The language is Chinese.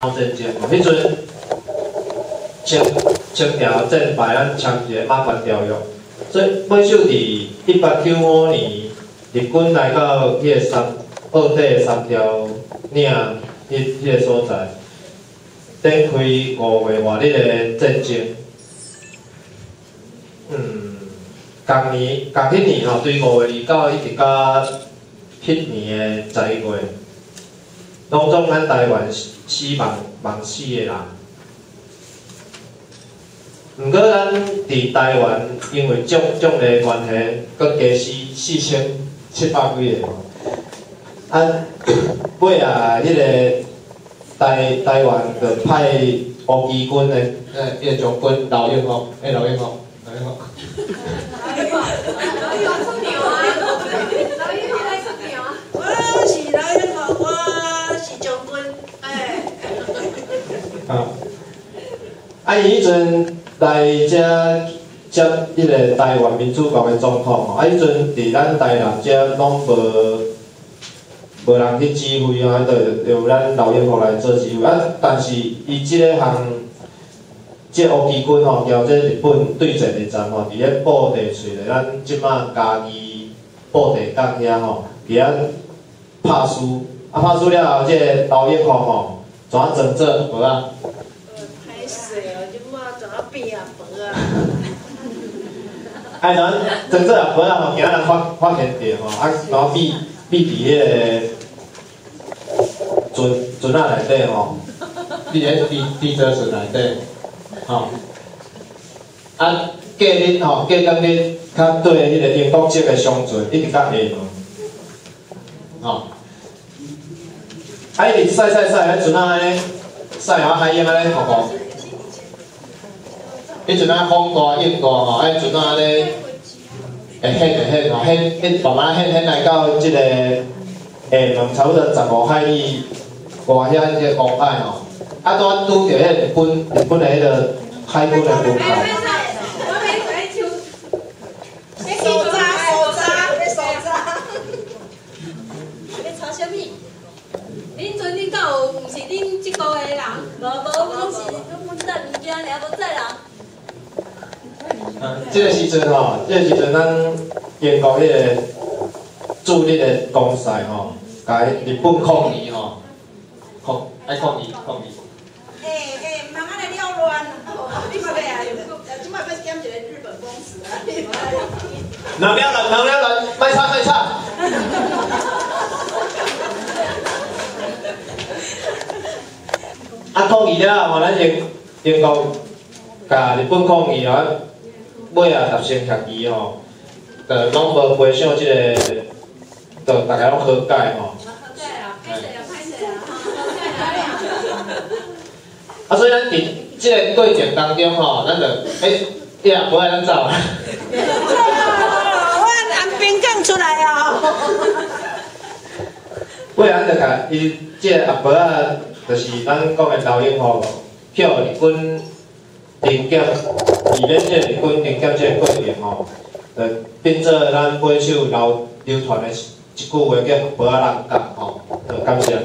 真正吼，迄阵清朝正牌咱枪决马关条约，所以马首伫1895年日军来到迄个澳底三条岭迄个所在，展开5月外日的战争。同迄年吼，对5月29一直到迄年的11月，拢总咱台湾死亡死的人。毋过咱伫台湾因为种的关系，搁加死4700几个。尾啊，迄个台湾就派乌旗军的迄个将军刘永福，刘永福。伊迄阵来遮接迄个台湾民主国的总统吼，迄阵伫咱台南遮拢无人去指挥啊，就咱刘永福来做指挥但是伊即个项，即乌旗军吼，交这日本对战的站吼，伫咧布袋厝咧，咱即马嘉义布袋港遐吼，伫遐拍输，拍输了后，即个刘永福吼，怎啊装作无啊？哎，咱真正也无啊吼，惊人发现着吼，然后闭伫迄个船内底吼，闭伫地泽船内底，吼。隔日吼，隔当日较对迄个英国籍的商船，一直到下晡，吼。伊直驶，迄船啊安尼，驶啊海鹰安尼浮浮。迄阵啊风大雨大吼，迄阵啊咧会掀吼，掀慢慢掀来到即个下晡差不多15海里外遐即个公海吼，拄着迄日本的迄个海军的军舰。恁阵恁敢有毋是恁即个的人？无，拢是阮载物件尔，无载人。即个时阵吼，咱英国迄个驻日的公使吼，甲日本抗议吼，爱抗议。毋通安尼了乱，你嘛要啊？即摆要减一个日本公司啊！能了乱，卖吵。抗议了后，咱英国甲日本抗议后，尾啊达成协议吼，就拢无赔偿即个，就大家拢和解吼。所以咱伫即个过程当中吼，咱就你也无爱咱走啊。我按兵讲出来哦。尾咱就甲伊即个阿婆仔。就是咱讲的刘永福票日军停检，避免即个日军停检即个过程吼，就变做咱买手流传的一句话叫"无仔人讲"吼，就感谢。